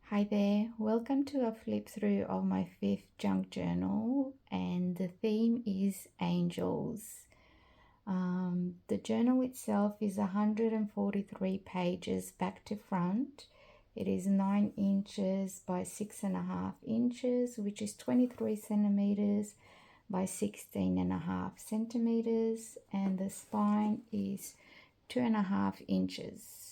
Hi there, welcome to a flip through of my 5th junk journal, and the theme is angels. The journal itself is 143 pages back to front. It is 9 inches by 6.5 inches, which is 23 centimeters by 16.5 centimeters, and the spine is 2.5 inches.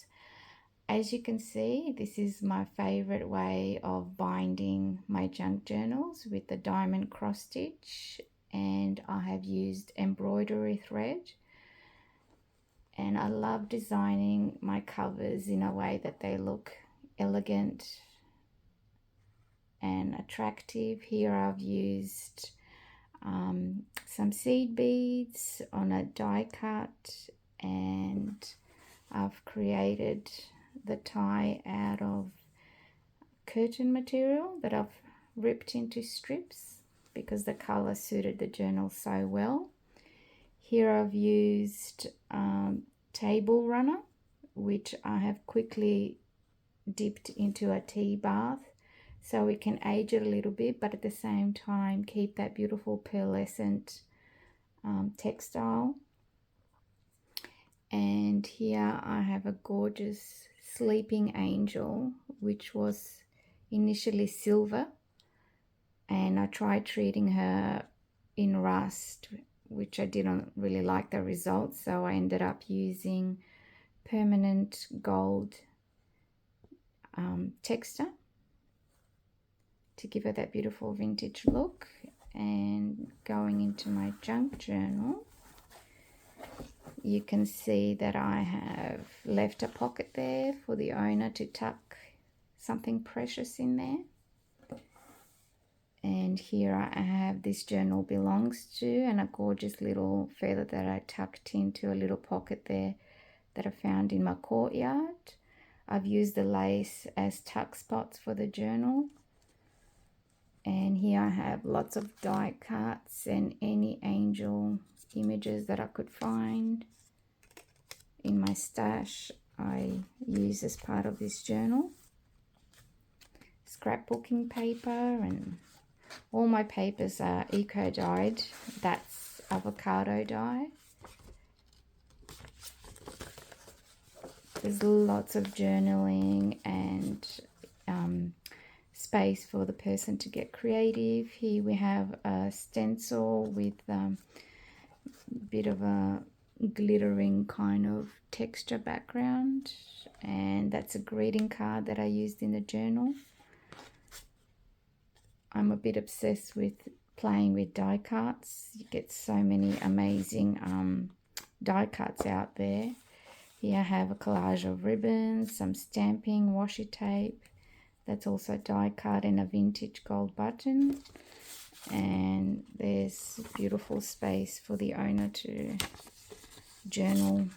As you can see, this is my favorite way of binding my junk journals, with the diamond cross stitch, and I have used embroidery thread, and I love designing my covers in a way that they look elegant and attractive. Here I've used some seed beads on a die cut, and I've created the tie out of curtain material that I've ripped into strips because the color suited the journal so well. Here I've used table runner, which I have quickly dipped into a tea bath so it can age it a little bit, but at the same time keep that beautiful pearlescent textile. And here I have a gorgeous sleeping angel, which was initially silver, and I tried treating her in rust, which I didn't really like the results, so I ended up using permanent gold texture to give her that beautiful vintage look. And going into my junk journal, you can see that I have left a pocket there for the owner to tuck something precious in there. And here I have this journal belongs to, and a gorgeous little feather that I tucked into a little pocket there that I found in my courtyard. I've used the lace as tuck spots for the journal. And here I have lots of die cuts and any angel images that I could find in my stash. I use as part of this journal. Scrapbooking paper, and all my papers are eco dyed. That's avocado dye. There's lots of journaling and space for the person to get creative. Here we have a stencil with a bit of a glittering kind of texture background, and that's a greeting card that I used in the journal. I'm a bit obsessed with playing with die cuts. You get so many amazing die cuts out there. Here I have a collage of ribbons, some stamping, washi tape. That's also die cut, and a vintage gold button. And there's beautiful space for the owner to journal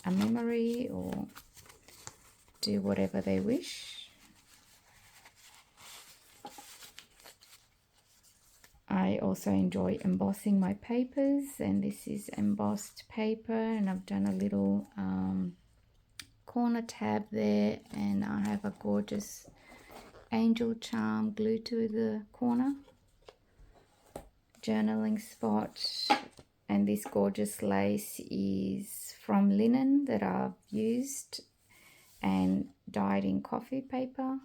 a memory or do whatever they wish. I also enjoy embossing my papers, and this is embossed paper, and I've done a little corner tab there, and I have a gorgeous angel charm glued to the corner journaling spot. And this gorgeous lace is from linen that I've used and dyed in coffee paper.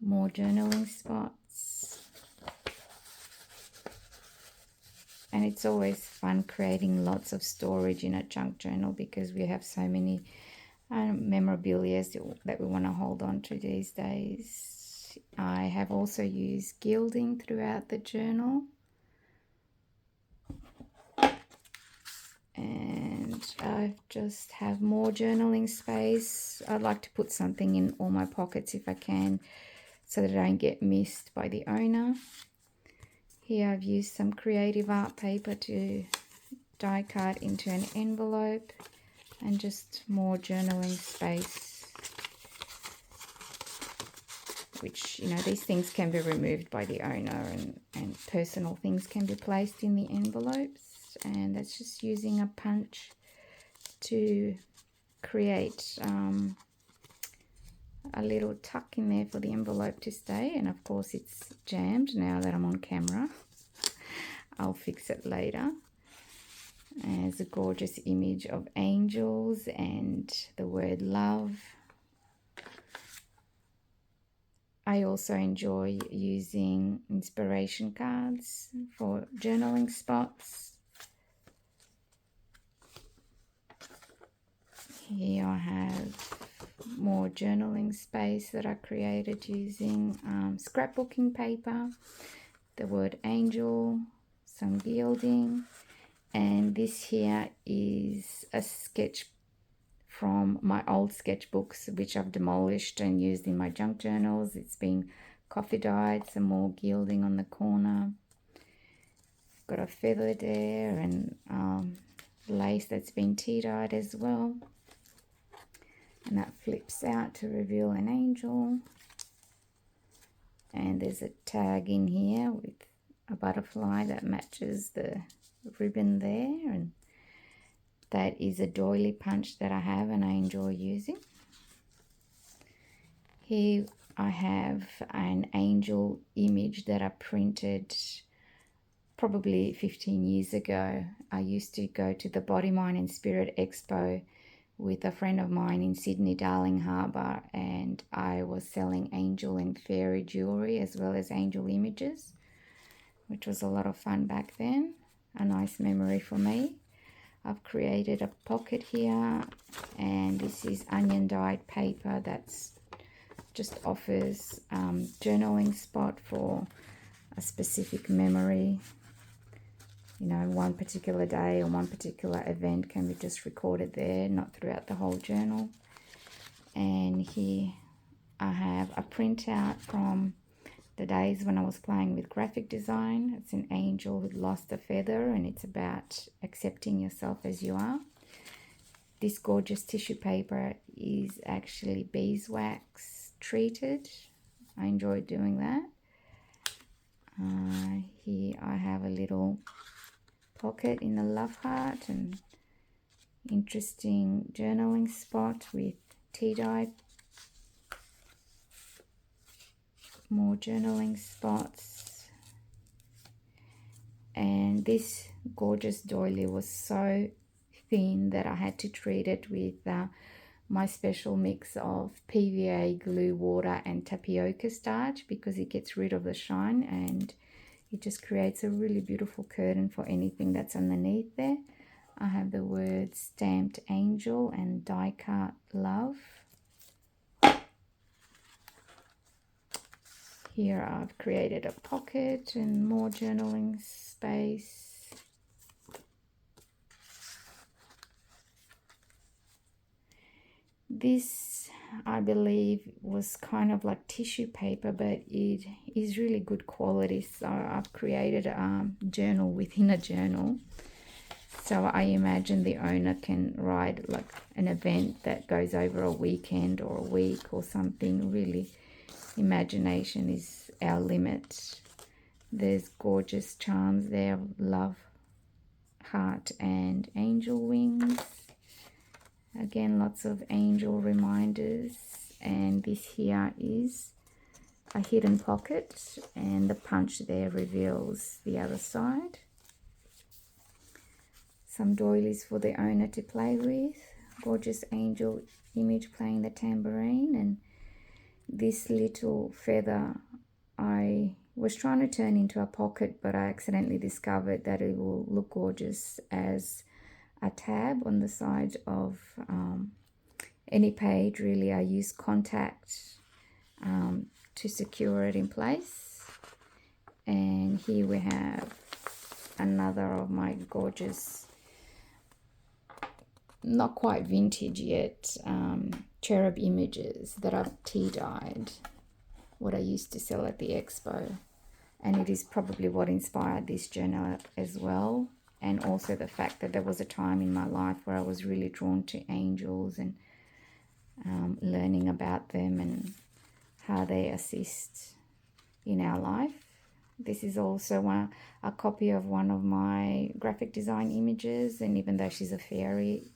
More journaling spots. And it's always fun creating lots of storage in a junk journal because we have so many memorabilia that we want to hold on to these days. I have also used gilding throughout the journal. And I just have more journaling space. I'd like to put something in all my pockets if I can, so that I don't get missed by the owner. Here I've used some creative art paper to die cut into an envelope, and just more journaling space, which, you know, these things can be removed by the owner, and personal things can be placed in the envelopes. And that's just using a punch to create a little tuck in there for the envelope to stay, and of course it's jammed now that I'm on camera. I'll fix it later. There's a gorgeous image of angels and the word love. I also enjoy using inspiration cards for journaling spots. Here I have more journaling space that I created using scrapbooking paper, the word angel, some gilding, and this here is a sketch from my old sketchbooks which I've demolished and used in my junk journals. It's been coffee dyed, some more gilding on the corner. Got a feather there and lace that's been tea dyed as well. And that flips out to reveal an angel. And there's a tag in here with a butterfly that matches the ribbon there. And that is a doily punch that I have and I enjoy using. Here I have an angel image that I printed probably 15 years ago. I used to go to the Body, Mind and Spirit Expo with a friend of mine in Sydney, Darling Harbour, and I was selling angel and fairy jewellery as well as angel images, which was a lot of fun back then. A nice memory for me. I've created a pocket here, and this is onion dyed paper that's just offers journaling spot for a specific memory. You know, one particular day or one particular event can be just recorded there, not throughout the whole journal. And here I have a printout from the days when I was playing with graphic design. It's an angel who lost a feather, and it's about accepting yourself as you are. This gorgeous tissue paper is actually beeswax treated. I enjoy doing that. Here I have a little pocket in a love heart and interesting journaling spot with tea dye. More journaling spots. And this gorgeous doily was so thin that I had to treat it with my special mix of PVA glue, water and tapioca starch, because it gets rid of the shine and it just creates a really beautiful curtain for anything that's underneath there. I have the words stamped angel and die cut love. Here I've created a pocket and more journaling space. This, I believe, was kind of like tissue paper, but it is really good quality. So I've created a journal within a journal. So I imagine the owner can write like an event that goes over a weekend or a week or something. Really, imagination is our limit. There's gorgeous charms there of love, heart and angel wings. Again, lots of angel reminders. And this here is a hidden pocket, and the punch there reveals the other side. Some doilies for the owner to play with. Gorgeous angel image playing the tambourine. And this little feather I was trying to turn into a pocket, but I accidentally discovered that it will look gorgeous as a tab on the side of any page. Really, I use contact to secure it in place. And here we have another of my gorgeous, not quite vintage yet, cherub images that I've tea dyed, what I used to sell at the expo. And it is probably what inspired this journal as well. And also the fact that there was a time in my life where I was really drawn to angels and learning about them and how they assist in our life. This is also a copy of one of my graphic design images, and even though she's a fairy,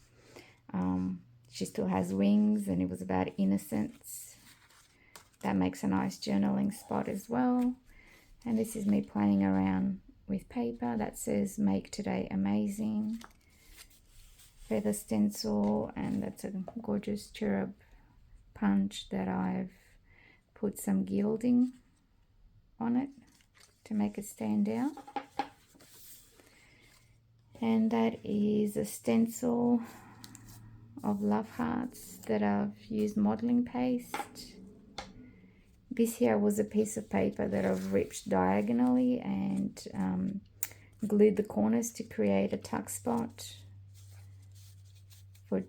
she still has wings, and it was about innocence. that makes a nice journaling spot as well. And this is me playing around with paper that says make today amazing. Feather stencil, and that's a gorgeous cherub punch that I've put some gilding on it to make it stand out. And that is a stencil of love hearts that I've used modeling paste. This here was a piece of paper that I've ripped diagonally and glued the corners to create a tuck spot for,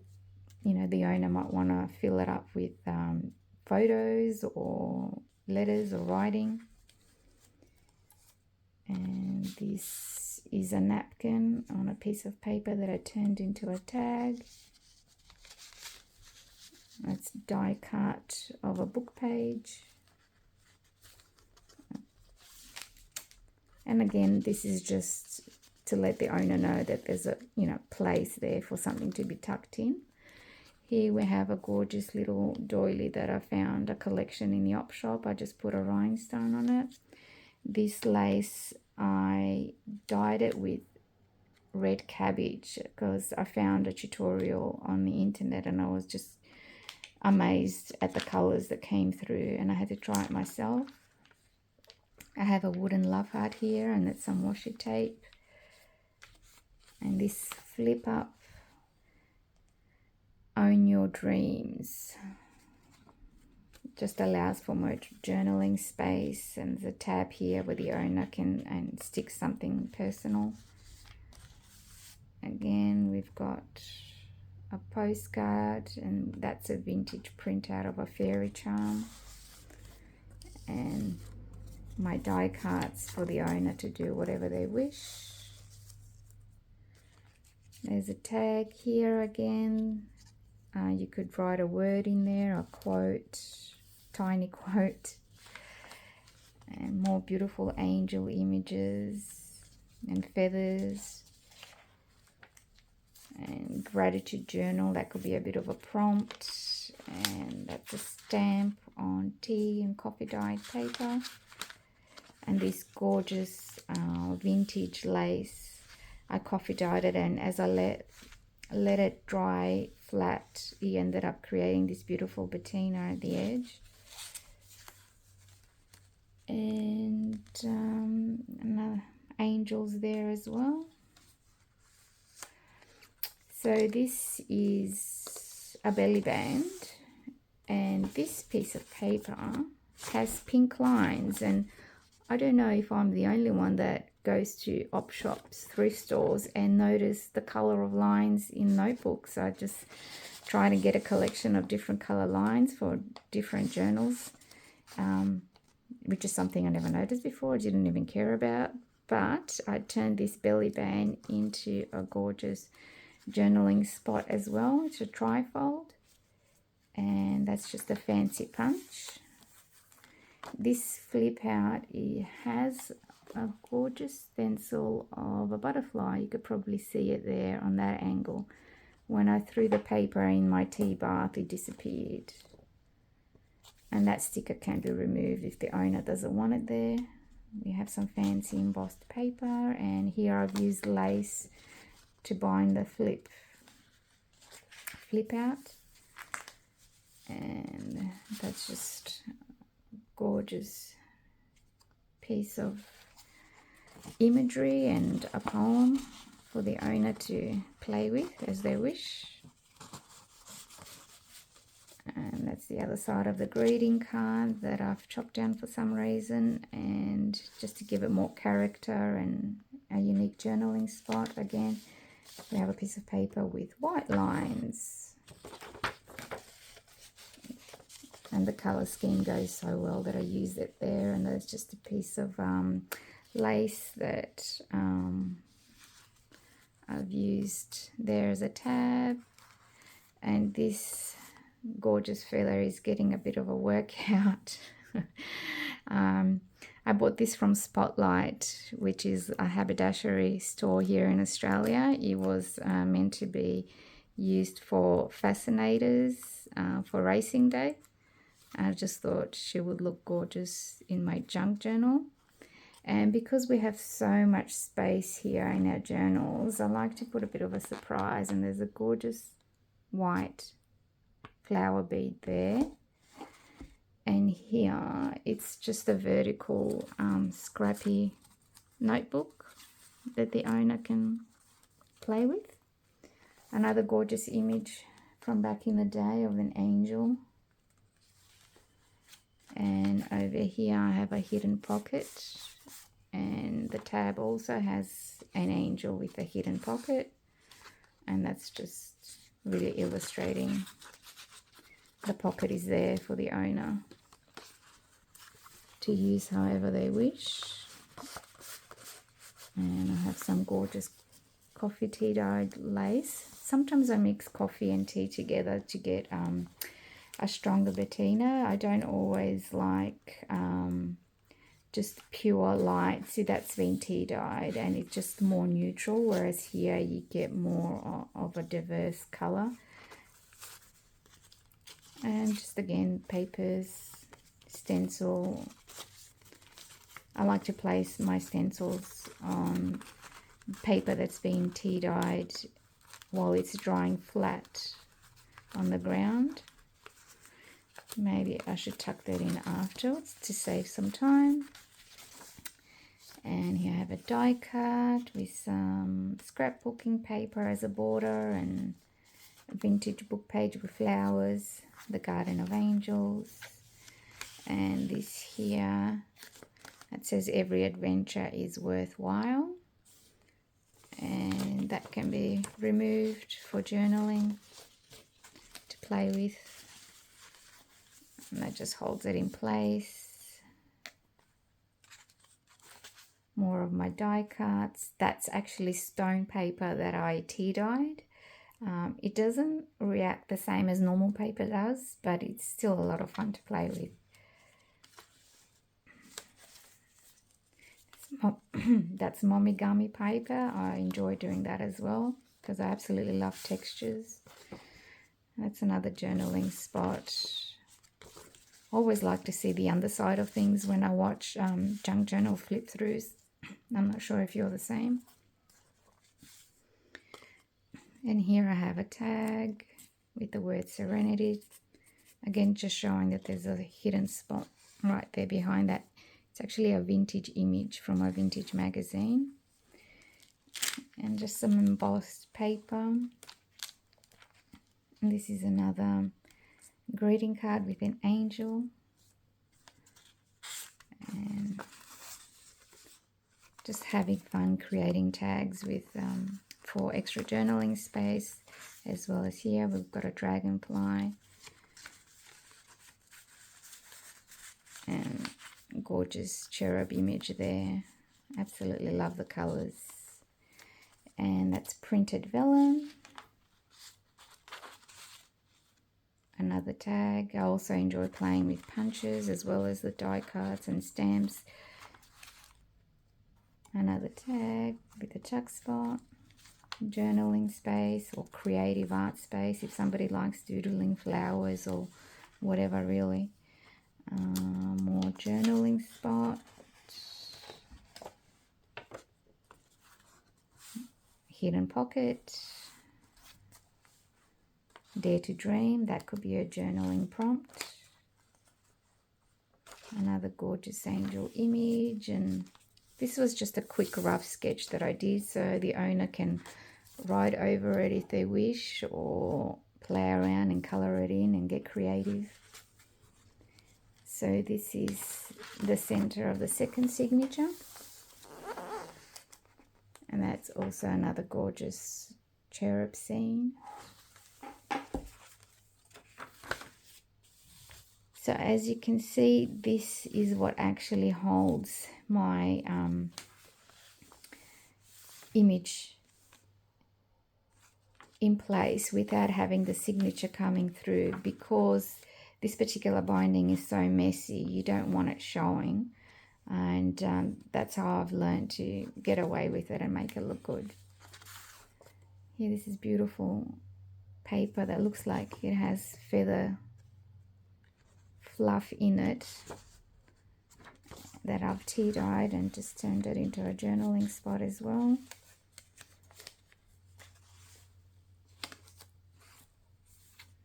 you know, the owner might want to fill it up with photos or letters or writing. And this is a napkin on a piece of paper that I turned into a tag. That's die cut of a book page. And again, this is just to let the owner know that there's a, you know, place there for something to be tucked in. Here we have a gorgeous little doily that I found, a collection in the op shop. I just put a rhinestone on it. This lace, I dyed it with red cabbage because I found a tutorial on the internet and I was just amazed at the colors that came through, and I had to try it myself. I have a wooden love heart here, and it's some washi tape. And this flip up, own your dreams, just allows for more journaling space, and there's a tab here where the owner can stick something personal. Again, we've got a postcard, and that's a vintage printout of a fairy charm, and my die cuts for the owner to do whatever they wish. There's a tag here again. You could write a word in there, a quote, tiny quote, and more beautiful angel images and feathers. And gratitude journal, that could be a bit of a prompt. And that's a stamp on tea and coffee dyed paper. And this gorgeous vintage lace, I coffee dyed it, and as I let it dry flat, he ended up creating this beautiful patina at the edge. And angels there as well. So this is a belly band, and this piece of paper has pink lines, and I don't know if I'm the only one that goes to op shops, thrift stores, and notice the color of lines in notebooks. I just try to get a collection of different color lines for different journals, which is something I never noticed before, I didn't even care about. But I turned this belly band into a gorgeous journaling spot as well. It's a trifold, and that's just a fancy punch. This flip out, it has a gorgeous stencil of a butterfly. You could probably see it there on that angle. When I threw the paper in my tea bath, it disappeared. And that sticker can be removed if the owner doesn't want it there. We have some fancy embossed paper, and here I've used lace to bind the flip out, and that's just a gorgeous piece of imagery and a poem for the owner to play with as they wish. And that's the other side of the greeting card that I've chopped down for some reason, and just to give it more character and a unique journaling spot. Again, we have a piece of paper with white lines, and the color scheme goes so well that I use it there. And there's just a piece of lace that I've used there as a tab, and this gorgeous feather is getting a bit of a workout. I bought this from Spotlight, which is a haberdashery store here in Australia. It was meant to be used for fascinators for racing day, I just thought she would look gorgeous in my junk journal. And because we have so much space here in our journals, I like to put a bit of a surprise, and there's a gorgeous white flower bead there. And here it's just a vertical scrappy notebook that the owner can play with. Another gorgeous image from back in the day of an angel. And over here I have a hidden pocket, and the tab also has an angel with a hidden pocket, and that's just really illustrating the pocket is there for the owner to use however they wish. And I have some gorgeous coffee tea dyed lace. Sometimes I mix coffee and tea together to get a stronger patina. I don't always like just pure light. See, that's been tea dyed and it's just more neutral, whereas here you get more of a diverse color. And just again, papers, stencil. I like to place my stencils on paper that's been tea dyed while it's drying flat on the ground. Maybe I should tuck that in afterwards to save some time. And here I have a die cut with some scrapbooking paper as a border and a vintage book page with flowers, the Garden of Angels. And this here, it says every adventure is worthwhile. And that can be removed for journaling to play with. And that just holds it in place. More of my die cuts. That's actually stone paper that I tea dyed. It doesn't react the same as normal paper does, but it's still a lot of fun to play with. That's momigami paper. I enjoy doing that as well because I absolutely love textures. That's another journaling spot. Always like to see the underside of things when I watch junk journal flip throughs. I'm not sure if you're the same. And here I have a tag with the word Serenity. Again, just showing that there's a hidden spot right there behind that. It's actually a vintage image from a vintage magazine. And just some embossed paper. And this is another greeting card with an angel. And just having fun creating tags with for extra journaling space, as well as here we've got a dragonfly and gorgeous cherub image there. Absolutely love the colors. And that's printed vellum. Another tag. I also enjoy playing with punches as well as the die cuts and stamps. Another tag with a tuck spot, journaling space or creative art space if somebody likes doodling flowers or whatever really. More journaling spot. Hidden pocket. Dare to dream, that could be a journaling prompt. Another gorgeous angel image, and this was just a quick rough sketch that I did so the owner can write over it if they wish or play around and color it in and get creative. So this is the center of the second signature. And that's also another gorgeous cherub scene. So as you can see, this is what actually holds my image in place without having the signature coming through, because this particular binding is so messy, you don't want it showing. And that's how I've learned to get away with it and make it look good. Here, this is beautiful paper that looks like it has fluff in it that I've tea dyed and just turned it into a journaling spot as well.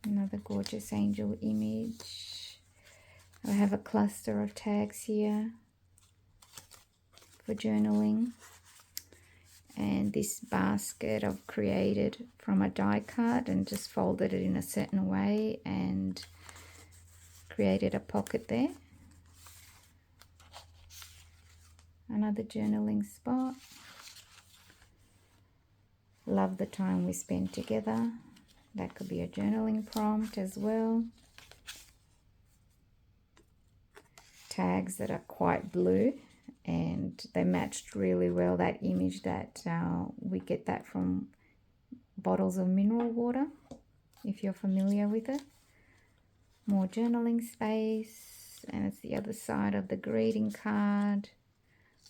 Another gorgeous angel image. I have a cluster of tags here for journaling. And this basket I've created from a die cut and just folded it in a certain way and created a pocket there. Another journaling spot. Love the time we spend together. That could be a journaling prompt as well. Tags that are quite blue, and they matched really well that image that we get that from bottles of mineral water, if you're familiar with it. More journaling space, and it's the other side of the greeting card.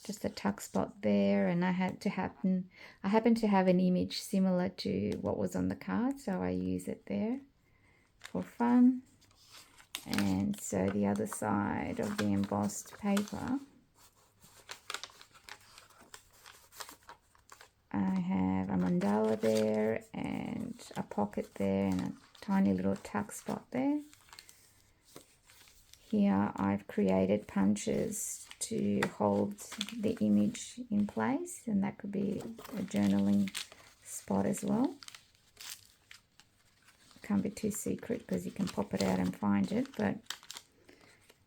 Just a tuck spot there, and I happened to have an image similar to what was on the card, so I use it there for fun. And so the other side of the embossed paper, I have a mandala there and a pocket there and a tiny little tuck spot there. Here I've created punches to hold the image in place, and that could be a journaling spot as well. Can't be too secret because you can pop it out and find it, but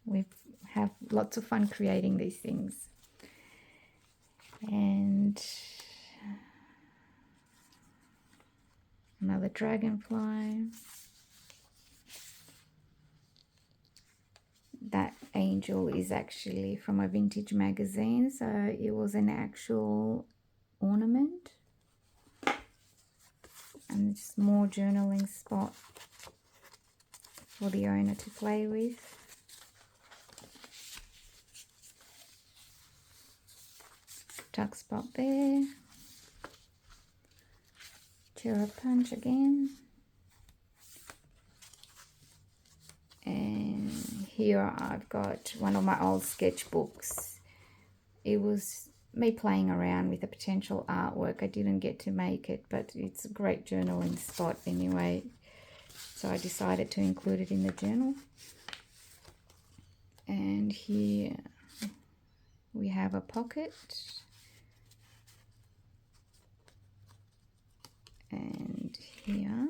we have lots of fun creating these things. And another dragonfly. That angel is actually from a vintage magazine, so it was an actual ornament. And just more journaling spot for the owner to play with. Tuck spot there. Cherub punch again. And here I've got one of my old sketchbooks. It was me playing around with a potential artwork. I didn't get to make it, but it's a great journaling spot anyway. So I decided to include it in the journal. And here we have a pocket. And here,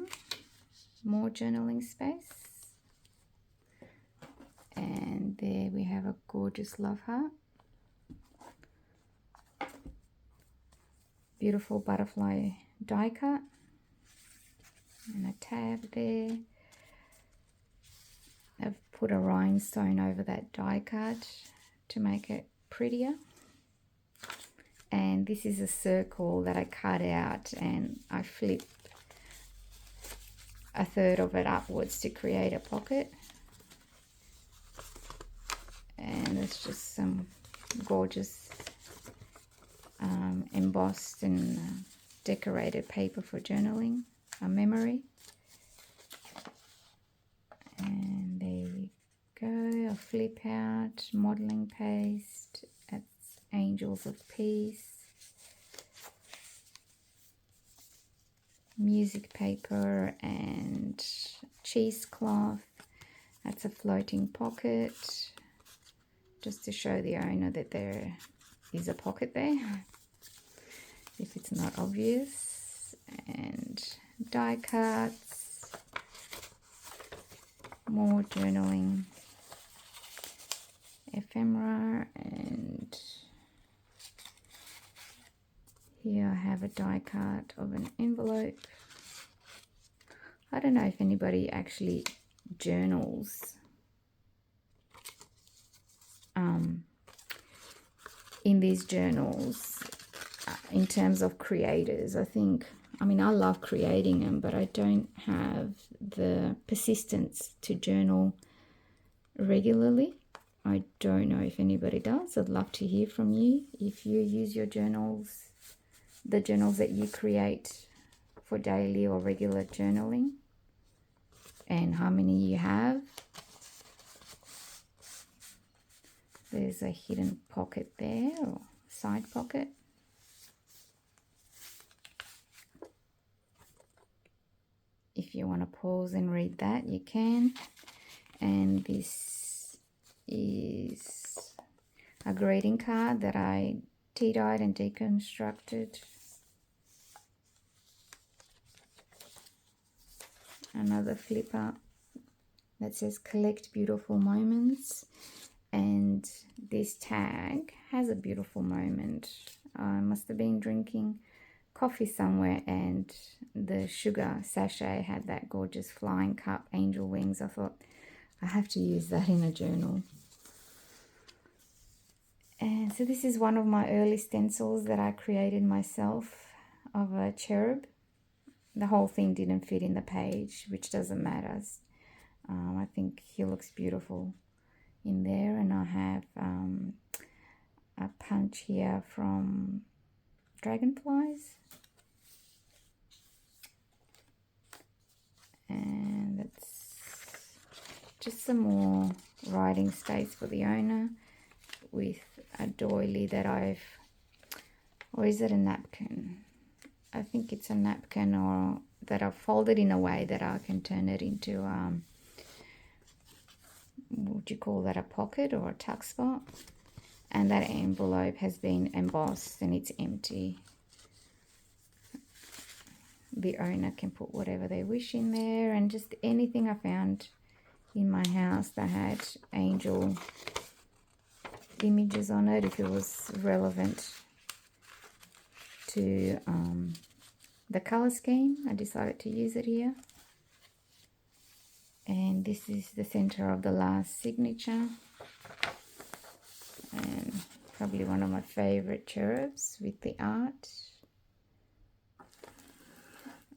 more journaling space. And there we have a gorgeous love heart. Beautiful butterfly die cut. And a tab there. I've put a rhinestone over that die cut to make it prettier. And this is a circle that I cut out and I flip a third of it upwards to create a pocket. And it's just some gorgeous embossed and decorated paper for journaling, a memory. And there we go, a flip out, modeling paste, that's Angels of Peace. Music paper and cheesecloth, that's a floating pocket. Just to show the owner that there is a pocket there, if it's not obvious. And die cuts, more journaling ephemera, and here I have a die cut of an envelope. I don't know if anybody actually journals in these journals in terms of creators. I mean, I love creating them, but I don't have the persistence to journal regularly. I don't know if anybody does. I'd love to hear from you if you use your journals, the journals that you create for daily or regular journaling, and how many you have. There's a hidden pocket there, or side pocket. If you want to pause and read that, you can. And this is a greeting card that I tea-dyed and deconstructed. Another flipper that says collect beautiful moments, and this tag has a beautiful moment. I must have been drinking coffee somewhere and the sugar sachet had that gorgeous flying cup angel wings. I thought I have to use that in a journal. And so this is one of my early stencils that I created myself of a cherub. The whole thing didn't fit in the page, which doesn't matter. I think he looks beautiful in there. And I have a punch here from dragonflies. And that's just some more writing space for the owner with a doily that or is it a napkin? I think it's a napkin, or that I've folded in a way that I can turn it into, would you call that a pocket or a tuck spot? And that envelope has been embossed and it's empty. The owner can put whatever they wish in there, and just anything I found in my house that had angel images on it, if it was relevant to the color scheme, I decided to use it here. And this is the center of the last signature, and probably one of my favorite cherubs with the art.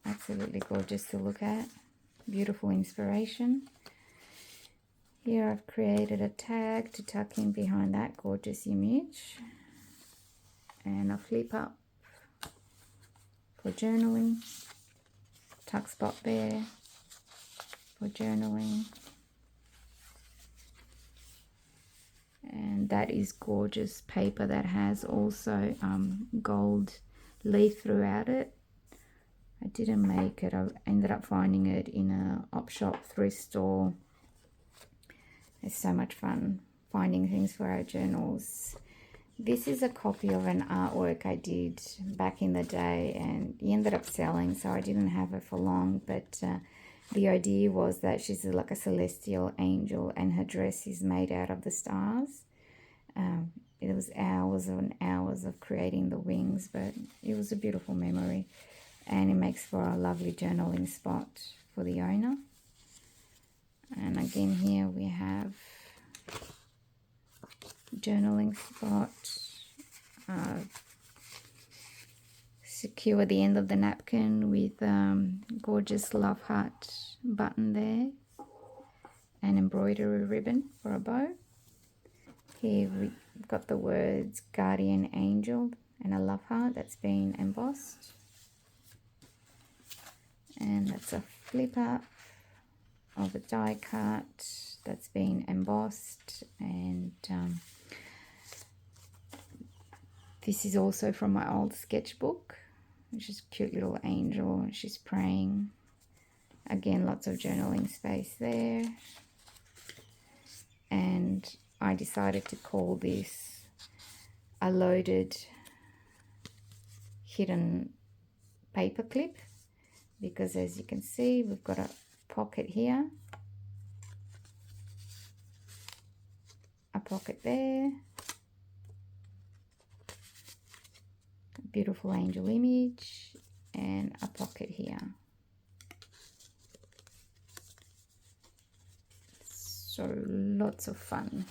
Absolutely gorgeous to look at. Beautiful inspiration. Here I've created a tag to tuck in behind that gorgeous image, and a flip up for journaling, tuck spot there for journaling. And that is gorgeous paper that has also gold leaf throughout it. I didn't make it, I ended up finding it in a op shop thrift store. It's so much fun finding things for our journals. This is a copy of an artwork I did back in the day, and it ended up selling, so I didn't have it for long. But the idea was that she's like a celestial angel and her dress is made out of the stars. It was hours and hours of creating the wings, but it was a beautiful memory, and it makes for a lovely journaling spot for the owner. And again, here we have journaling spot. Secure the end of the napkin with gorgeous love heart button there, and embroidery ribbon for a bow. Here we've got the words guardian angel and a love heart that's been embossed. And that's a flip up of a die cut that's been embossed. And this is also from my old sketchbook, which is a cute little angel. She's praying. Again, lots of journaling space there. And I decided to call this a loaded hidden paper clip, because as you can see, we've got a pocket here, a pocket there, a beautiful angel image, and a pocket here. So lots of fun.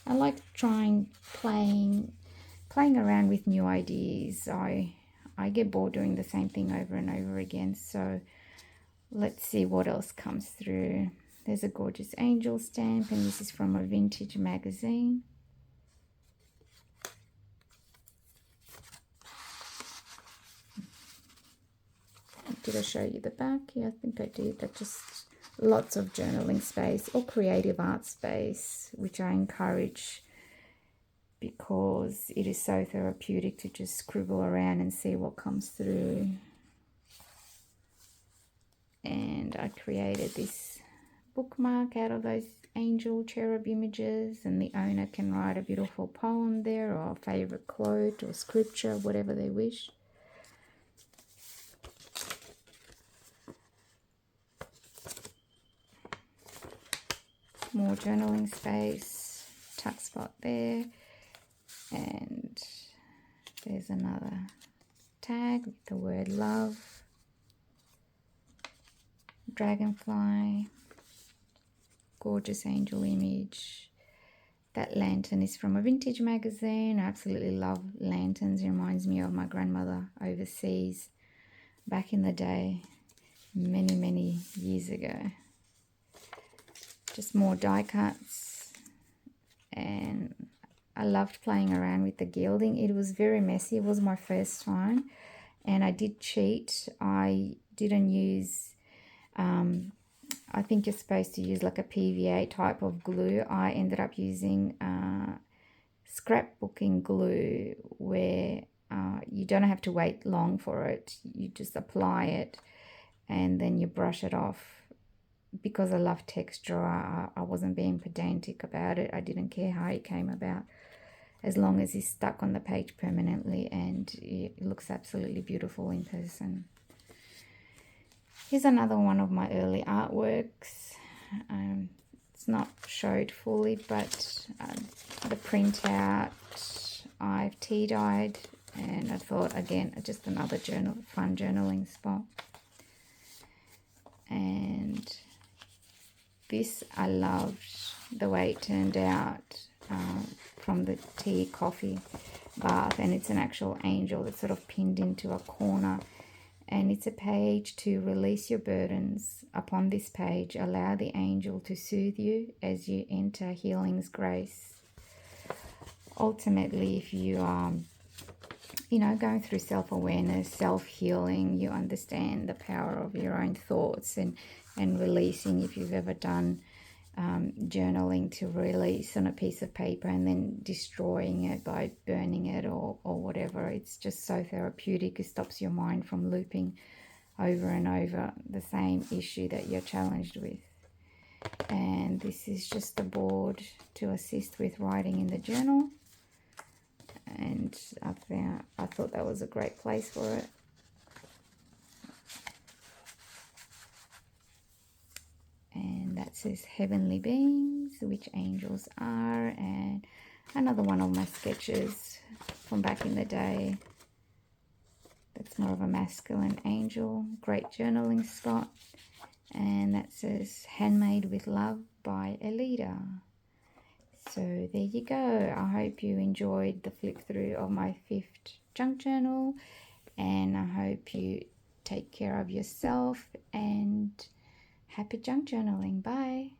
I like playing around with new ideas. I get bored doing the same thing over and over again, so let's see what else comes through. There's a gorgeous angel stamp, and this is from a vintage magazine. Did I show you the back? Yeah, I think I did. That just lots of journaling space or creative art space, which I encourage because it is so therapeutic to just scribble around and see what comes through. And I created this bookmark out of those angel cherub images, and the owner can write a beautiful poem there, or a favorite quote or scripture, whatever they wish. More journaling space, tuck spot there, and there's another tag with the word love, dragonfly, gorgeous angel image. That lantern is from a vintage magazine. I absolutely love lanterns. It reminds me of my grandmother overseas back in the day, many years ago. Just more die cuts, and I loved playing around with the gilding. It was very messy. It was my first time, and I did cheat. I didn't use I think you're supposed to use like a PVA type of glue. I ended up using scrapbooking glue, where you don't have to wait long for it. You just apply it and then you brush it off. Because I love texture, I wasn't being pedantic about it. I didn't care how it came about, as long as it's stuck on the page permanently, and it looks absolutely beautiful in person. Here's another one of my early artworks. It's not showed fully, but the printout I've tea dyed, and I thought, again, just another fun journaling spot. And this, I loved the way it turned out from the tea coffee bath, and it's an actual angel that's sort of pinned into a corner. And it's a page to release your burdens. Upon this page, allow the angel to soothe you as you enter healing's grace. Ultimately, if you are, going through self-awareness, self-healing, you understand the power of your own thoughts, and releasing. If you've ever done journaling, to release on a piece of paper and then destroying it by burning it or whatever, it's just so therapeutic. It stops your mind from looping over and over the same issue that you're challenged with. And this is just a board to assist with writing in the journal, and I thought that was a great place for it. And that says heavenly beings, which angels are, and another one of my sketches from back in the day. That's more of a masculine angel. Great journaling spot. And that says Handmade with Love by Elida. So there you go. I hope you enjoyed the flip through of my 5th junk journal, and I hope you take care of yourself, and happy junk journaling. Bye.